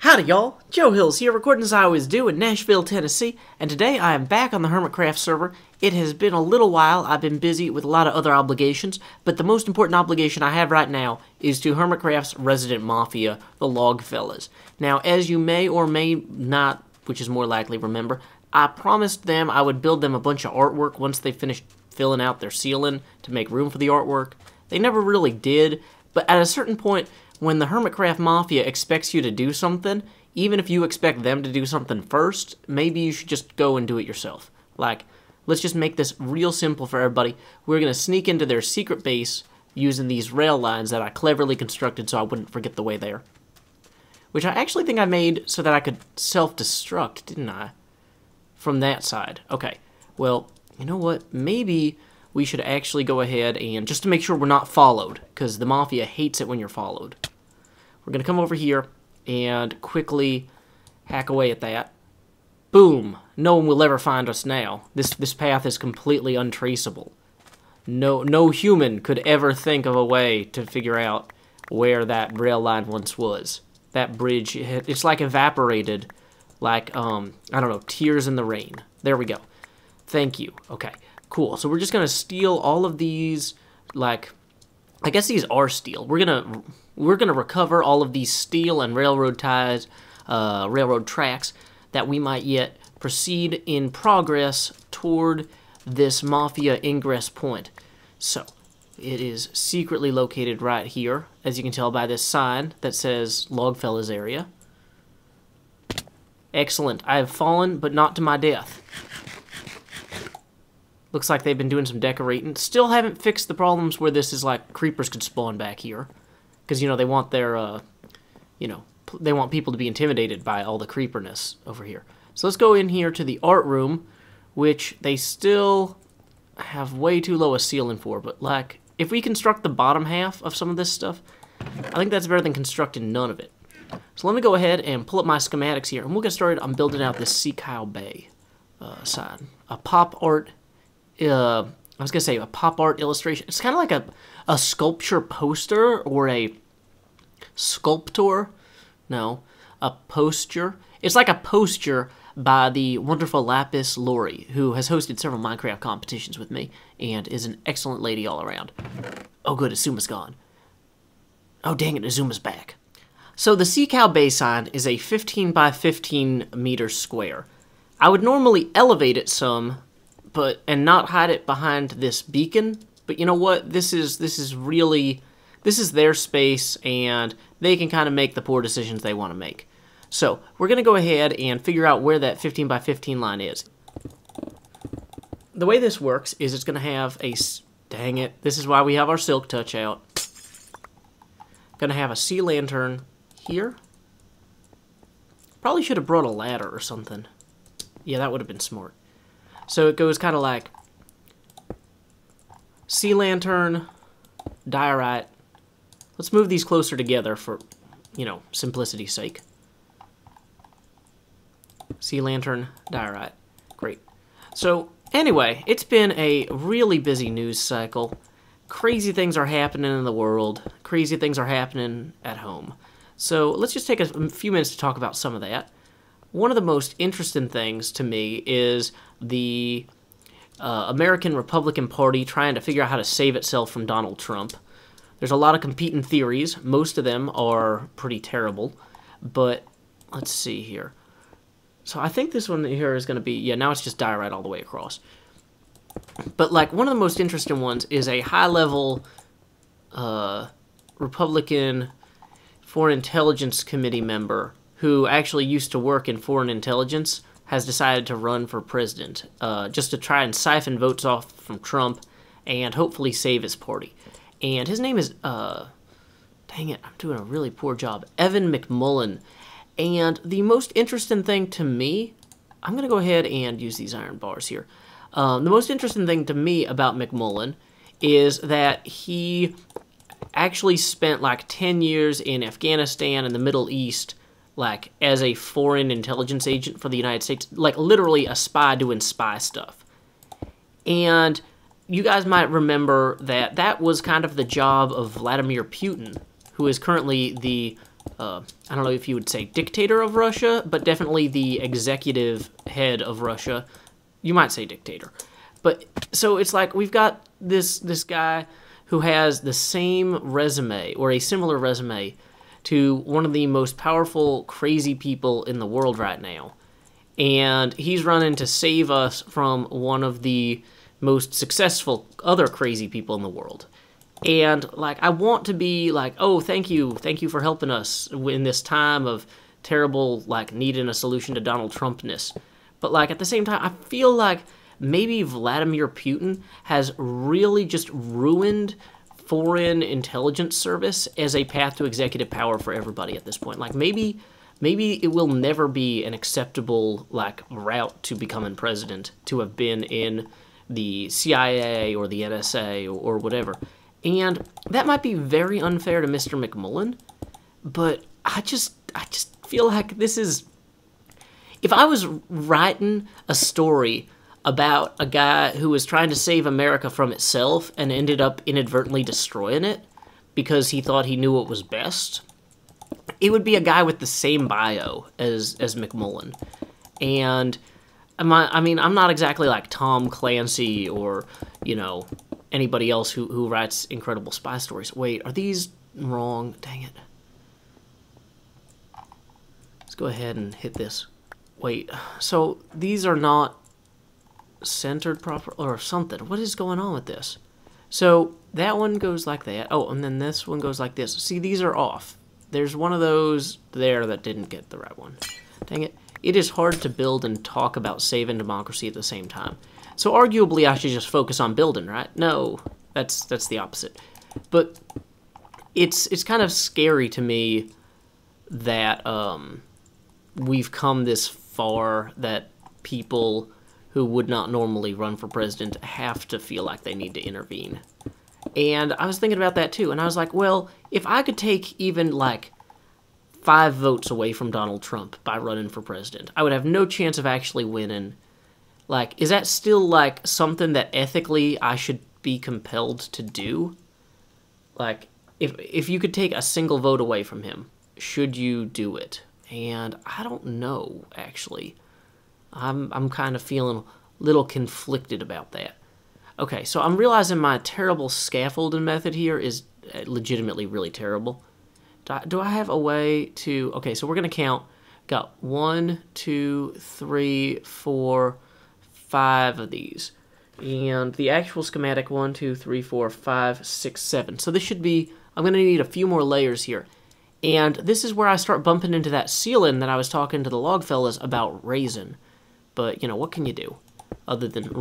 Howdy y'all, Joe Hills here, recording as I always do in Nashville, Tennessee, and today I am back on the Hermitcraft server. It has been a little while, I've been busy with a lot of other obligations, but the most important obligation I have right now is to Hermitcraft's resident mafia, the Log Fellas. Now, as you may or may not, which is more likely, remember, I promised them I would build them a bunch of artwork once they finished filling out their ceiling to make room for the artwork. They never really did, but at a certain point, when the Hermitcraft Mafia expects you to do something, even if you expect them to do something first, maybe you should just go and do it yourself. Like, let's just make this real simple for everybody. We're going to sneak into their secret base using these rail lines that I cleverly constructed so I wouldn't forget the way there. Which I actually think I made so that I could self-destruct, didn't I? From that side. Okay, well, you know what? Maybe we should actually go ahead and, just to make sure we're not followed, because the Mafia hates it when you're followed. We're going to come over here and quickly hack away at that. Boom! No one will ever find us now. This path is completely untraceable. No human could ever think of a way to figure out where that rail line once was. That bridge, it's like evaporated, like, I don't know, tears in the rain. There we go. Thank you. Okay, cool. So we're just going to steal all of these, like, I guess these are steel. We're gonna recover all of these steel and railroad ties, railroad tracks that we might yet proceed in progress toward this Mafia ingress point. So, it is secretly located right here, as you can tell by this sign that says Logfellas area. Excellent. I have fallen, but not to my death. Looks like they've been doing some decorating. Still haven't fixed the problems where this is like creepers could spawn back here. Because, you know, they want their, they want people to be intimidated by all the creeperness over here. So let's go in here to the art room, which they still have way too low a ceiling for. But, like, if we construct the bottom half of some of this stuff, I think that's better than constructing none of it. So let me go ahead and pull up my schematics here, and we'll get started on building out this Sea Cow Bay sign. A pop art, I was going to say a pop art illustration. It's kind of like a sculpture poster or a sculptor. No, a posture. It's like a posture by the wonderful Lapis Lauri, who has hosted several Minecraft competitions with me and is an excellent lady all around. Oh good, Azuma's gone. Oh dang it, Azuma's back. So the Sea Cow Bay sign is a 15 by 15 meter square. I would normally elevate it some, and not hide it behind this beacon, but you know what? This is their space, and they can kind of make the poor decisions they want to make. So we're going to go ahead and figure out where that 15 by 15 line is. The way this works is it's going to have a, dang it, this is why we have our silk touch out. Going to have a sea lantern here. Probably should have brought a ladder or something. Yeah, that would have been smart. So it goes kind of like sea lantern, diorite. Let's move these closer together for, you know, simplicity's sake. Sea lantern, diorite. Great. So anyway, it's been a really busy news cycle. Crazy things are happening in the world. Crazy things are happening at home. So let's just take a few minutes to talk about some of that. One of the most interesting things to me is the American Republican Party trying to figure out how to save itself from Donald Trump. There's a lot of competing theories. Most of them are pretty terrible. But let's see here. So I think this one here is going to be, yeah, now it's just diorite all the way across. But like one of the most interesting ones is a high-level Republican Foreign Intelligence Committee member who actually used to work in foreign intelligence, has decided to run for president, just to try and siphon votes off from Trump and hopefully save his party. And his name is, dang it, I'm doing a really poor job, Evan McMullen. And the most interesting thing to me, I'm going to go ahead and use these iron bars here. The most interesting thing to me about McMullen is that he actually spent like 10 years in Afghanistan and the Middle East, like, as a foreign intelligence agent for the United States, like, literally a spy doing spy stuff. And you guys might remember that that was kind of the job of Vladimir Putin, who is currently the I don't know if you would say dictator of Russia, but definitely the executive head of Russia. You might say dictator. But, so it's like, we've got this guy who has the same resume, or a similar resume, to one of the most powerful, crazy people in the world right now. And he's running to save us from one of the most successful other crazy people in the world. And, like, I want to be like, oh, thank you for helping us in this time of terrible, like, needing a solution to Donald Trumpness. But, like, at the same time, I feel like maybe Vladimir Putin has really just ruined foreign intelligence service as a path to executive power for everybody at this point. Like, maybe it will never be an acceptable, like, route to becoming president to have been in the CIA or the NSA or whatever. And that might be very unfair to Mr. McMullen, but I just feel like this is... If I was writing a story about a guy who was trying to save America from itself and ended up inadvertently destroying it because he thought he knew what was best, it would be a guy with the same bio as McMullen. And I mean, I'm not exactly like Tom Clancy or, you know, anybody else who writes incredible spy stories. Wait, are these wrong? Dang it. Let's go ahead and hit this. Wait, so these are not centered proper or something. What is going on with this? So that one goes like that. Oh, and then this one goes like this. See, these are off. There's one of those there that didn't get the right one. Dang it. It is hard to build and talk about saving democracy at the same time. So arguably I should just focus on building, right? No, that's the opposite. But it's kind of scary to me that we've come this far that people who would not normally run for president have to feel like they need to intervene. And I was thinking about that too, and I was like, well, if I could take even like 5 votes away from Donald Trump by running for president, I would have no chance of actually winning. Like, is that still like something that ethically I should be compelled to do? Like, if you could take a single vote away from him, should you do it? And I don't know, actually. I'm kind of feeling a little conflicted about that. Okay, so I'm realizing my terrible scaffolding method here is legitimately really terrible. Do I have a way to... Okay, so we're going to count. Got 1, 2, 3, 4, 5 of these. And the actual schematic, 1, 2, 3, 4, 5, 6, 7. So this should be... I'm going to need a few more layers here. And this is where I start bumping into that ceiling that I was talking to the log fellas about raising. But, you know, what can you do other than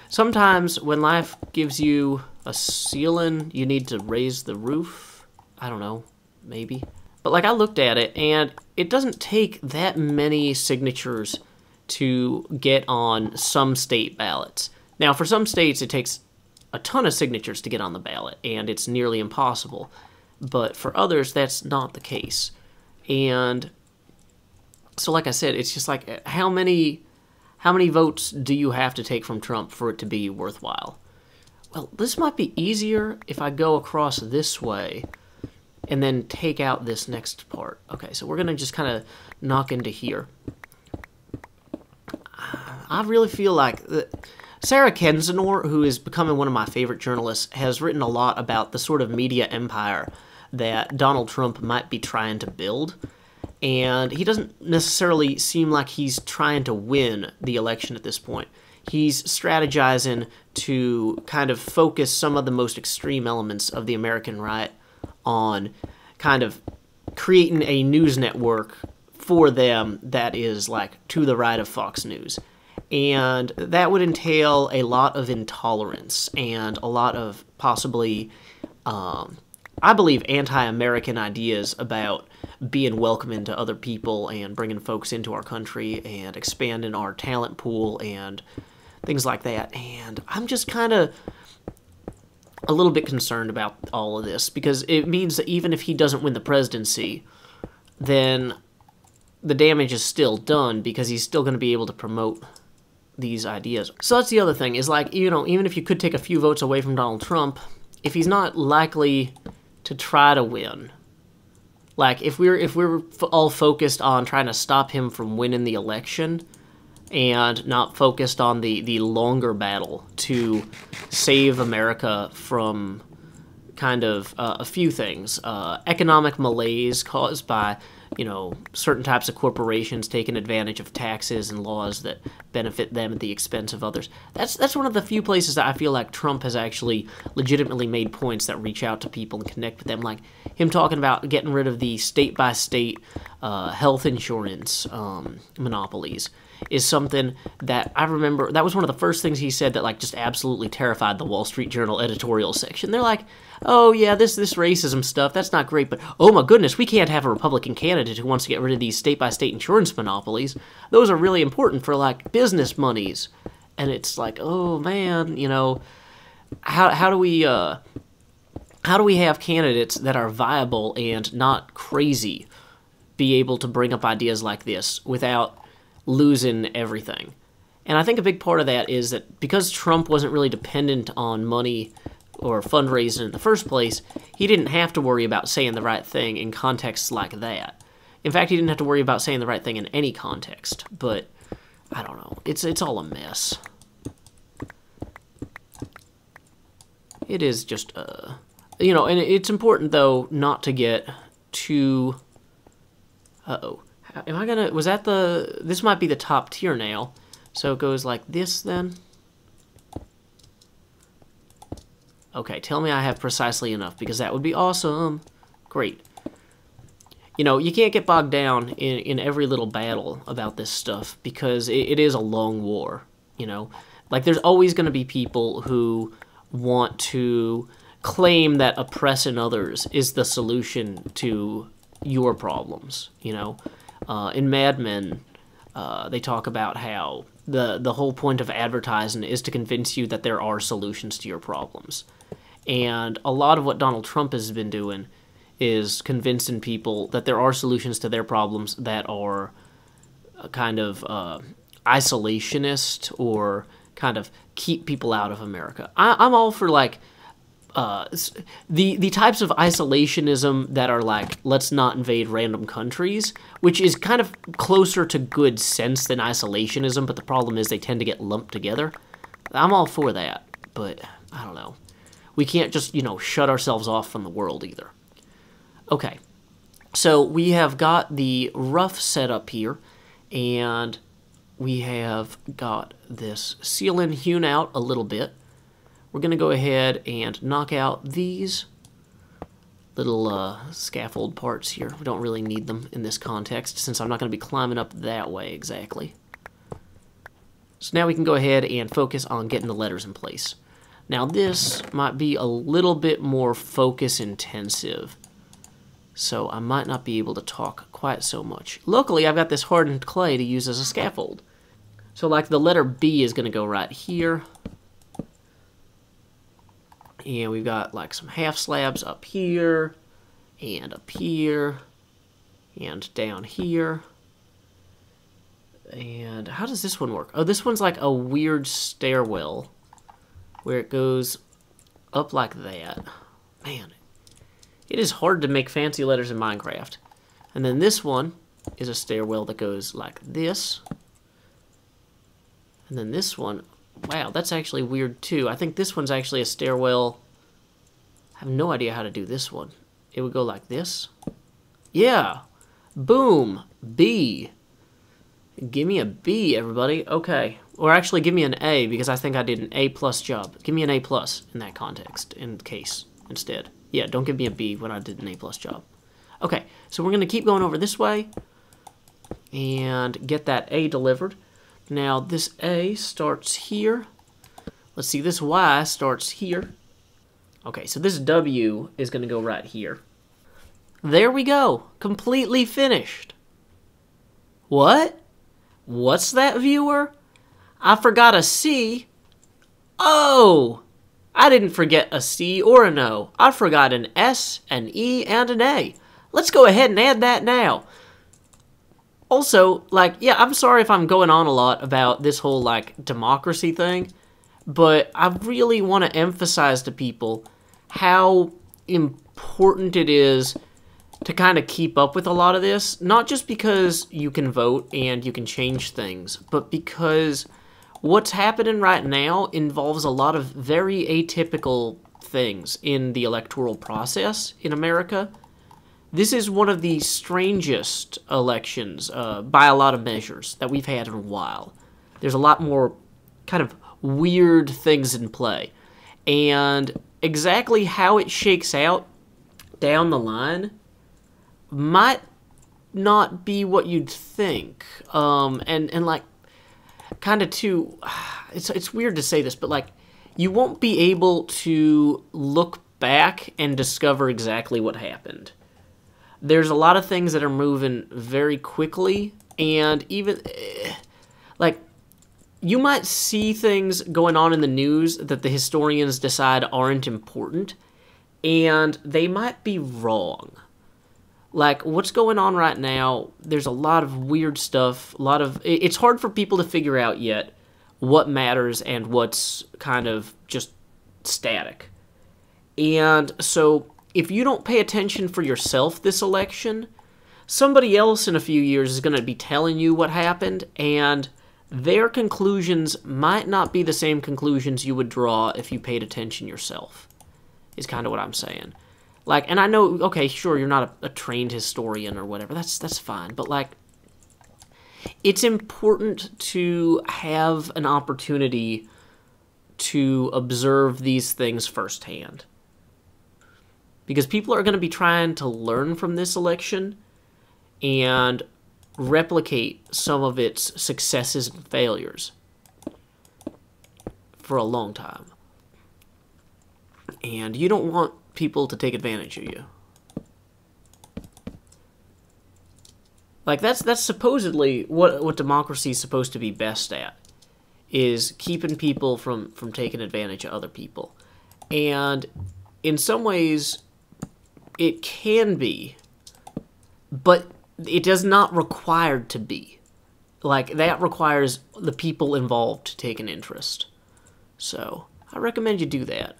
sometimes when life gives you a ceiling, you need to raise the roof. I don't know, maybe. But, like, I looked at it, and it doesn't take that many signatures to get on some state ballots. Now, for some states, it takes a ton of signatures to get on the ballot, and it's nearly impossible. But for others, that's not the case. And so, like I said, it's just like, how many votes do you have to take from Trump for it to be worthwhile? Well, this might be easier if I go across this way and then take out this next part. Okay, so we're going to just kind of knock into here. I really feel like... Sarah Kendzior, who is becoming one of my favorite journalists, has written a lot about the sort of media empire that Donald Trump might be trying to build. And he doesn't necessarily seem like he's trying to win the election at this point. He's strategizing to kind of focus some of the most extreme elements of the American right on kind of creating a news network for them that is like to the right of Fox News. And that would entail a lot of intolerance and a lot of possibly, I believe, anti-American ideas about being welcoming to other people and bringing folks into our country and expanding our talent pool and things like that. And I'm just kind of a little bit concerned about all of this because it means that even if he doesn't win the presidency, then the damage is still done because he's still going to be able to promote these ideas. So that's the other thing, is like, you know, even if you could take a few votes away from Donald Trump, if he's not likely to try to win, Like, if we're all focused on trying to stop him from winning the election, and not focused on the longer battle to save America from kind of a few things. Economic malaise caused by, you know, certain types of corporations taking advantage of taxes and laws that benefit them at the expense of others. That's one of the few places that I feel like Trump has actually legitimately made points that reach out to people and connect with them. Like him talking about getting rid of the state-by-state health insurance monopolies is something that I remember. That was one of the first things he said that like just absolutely terrified the Wall Street Journal editorial section. They're like, oh yeah, this racism stuff, that's not great, but oh my goodness, we can't have a Republican candidate who wants to get rid of these state-by-state insurance monopolies. Those are really important for like business monies. And it's like, oh man, you know, how do we have candidates that are viable and not crazy be able to bring up ideas like this without losing everything? And I think a big part of that is that because Trump wasn't really dependent on money or fundraising in the first place, he didn't have to worry about saying the right thing in contexts like that. In fact, he didn't have to worry about saying the right thing in any context. But I don't know. It's all a mess. It is just you know, and it's important though not to get too uh-oh. Am I gonna, was that this might be the top tier now. So it goes like this then. Okay, tell me I have precisely enough, because that would be awesome. Great. You know, you can't get bogged down in every little battle about this stuff, because it is a long war, you know? Like, there's always going to be people who want to claim that oppressing others is the solution to your problems, you know? In Mad Men, they talk about how the whole point of advertising is to convince you that there are solutions to your problems. And a lot of what Donald Trump has been doing is convincing people that there are solutions to their problems that are kind of isolationist or kind of keep people out of America. I'm all for, like, the types of isolationism that are like, let's not invade random countries, which is kind of closer to good sense than isolationism, but the problem is they tend to get lumped together. I'm all for that, but I don't know. We can't just, you know, shut ourselves off from the world either. Okay, so we have got the rough setup here, and we have got this ceiling hewn out a little bit. We're going to go ahead and knock out these little scaffold parts here. We don't really need them in this context, since I'm not going to be climbing up that way exactly. So now we can go ahead and focus on getting the letters in place. Now this might be a little bit more focus intensive, so I might not be able to talk quite so much. Luckily, I've got this hardened clay to use as a scaffold. So like the letter B is going to go right here. And we've got like some half slabs up here, and down here. And how does this one work? Oh, this one's like a weird stairwell where it goes up like that. Man, it is hard to make fancy letters in Minecraft. And then this one is a stairwell that goes like this. And then this one, wow, that's actually weird too. I think this one's actually a stairwell. I have no idea how to do this one. It would go like this. Yeah. Boom. B. Give me a B, everybody. Okay. Or actually, give me an A, because I think I did an A+ job. Give me an A+ in that context, in case, instead. Yeah, don't give me a B when I did an A+ job. Okay, so we're going to keep going over this way and get that A delivered. Now, this A starts here. Let's see, this Y starts here. Okay, so this W is going to go right here. There we go. Completely finished. What? What's that, viewer? I forgot a C. Oh! I didn't forget a C or an O. I forgot an S, an E, and an A. Let's go ahead and add that now. Also, like, yeah, I'm sorry if I'm going on a lot about this whole, like, democracy thing, but I really want to emphasize to people how important it is to kind of keep up with a lot of this, not just because you can vote and you can change things, but because what's happening right now involves a lot of very atypical things in the electoral process in America. This is one of the strangest elections, by a lot of measures, that we've had in a while. There's a lot more kind of weird things in play. And exactly how it shakes out down the line might not be what you'd think. And like, kind of too, it's weird to say this, but like, you won't be able to look back and discover exactly what happened. There's a lot of things that are moving very quickly, and even, like, you might see things going on in the news that the historians decide aren't important, and they might be wrong. Like, what's going on right now, there's a lot of weird stuff, it's hard for people to figure out yet what matters and what's kind of just static. And so, if you don't pay attention for yourself this election, somebody else in a few years is going to be telling you what happened, and their conclusions might not be the same conclusions you would draw if you paid attention yourself, is kind of what I'm saying. Like, and I know, okay, sure, you're not a trained historian or whatever, that's fine, but like, it's important to have an opportunity to observe these things firsthand. Because people are going to be trying to learn from this election and replicate some of its successes and failures for a long time. And you don't want people to take advantage of you. Like, that's supposedly what democracy is supposed to be best at, is keeping people from taking advantage of other people. And in some ways, it can be, but it does not require to be. Like, that requires the people involved to take an interest. So, I recommend you do that.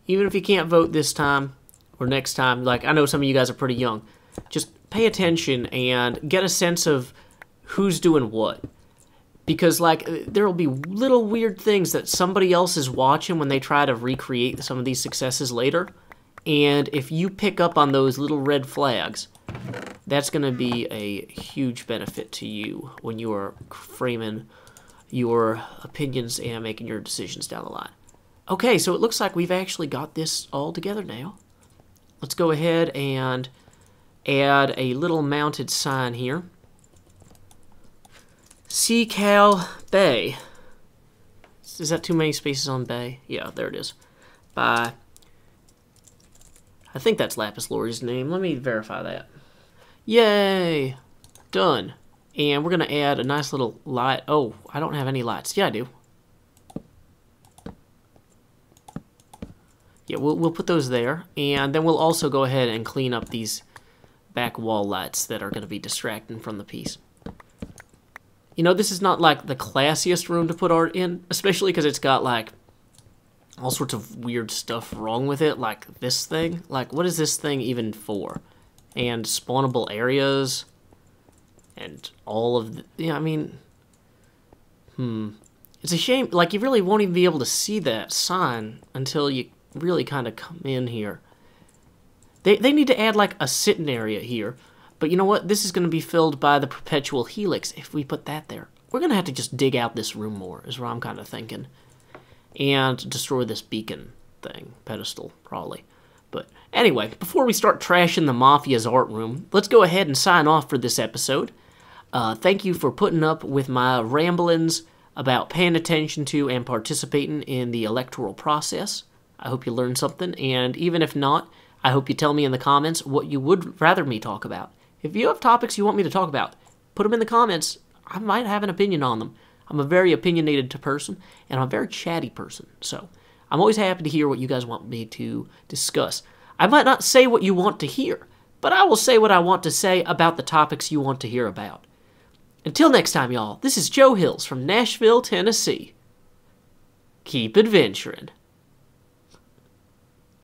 Even if you can't vote this time, or next time, like, I know some of you guys are pretty young, just pay attention and get a sense of who's doing what. Because, like, there will be little weird things that somebody else is watching when they try to recreate some of these successes later. And if you pick up on those little red flags, that's going to be a huge benefit to you when you are framing your opinions and making your decisions down the line. Okay, so it looks like we've actually got this all together now. Let's go ahead and add a little mounted sign here. Seacal Bay. Is that too many spaces on Bay? Yeah, there it is. By, I think that's Lapis Lauri's name. Let me verify that. Yay! Done. And we're going to add a nice little light. Oh, I don't have any lights. Yeah, I do. Yeah, we'll put those there. And then we'll also go ahead and clean up these back wall lights that are going to be distracting from the piece. You know, this is not like the classiest room to put art in, especially because it's got like all sorts of weird stuff wrong with it, like this thing. Like, what is this thing even for? And spawnable areas and all of the, yeah, I mean, it's a shame, like, you really won't even be able to see that sign until you really kind of come in here. They need to add like a sitting area here, but you know what? This is going to be filled by the perpetual helix if we put that there. We're going to have to just dig out this room more, is what I'm kind of thinking. And destroy this beacon thing, pedestal, probably. But anyway, before we start trashing the Mafia's art room, let's go ahead and sign off for this episode. Thank you for putting up with my ramblings about paying attention to and participating in the electoral process. I hope you learned something, and even if not, I hope you tell me in the comments what you would rather me talk about. If you have topics you want me to talk about, put them in the comments. I might have an opinion on them. I'm a very opinionated person, and I'm a very chatty person, so I'm always happy to hear what you guys want me to discuss. I might not say what you want to hear, but I will say what I want to say about the topics you want to hear about. Until next time, y'all, this is Joe Hills from Nashville, Tennessee. Keep adventuring.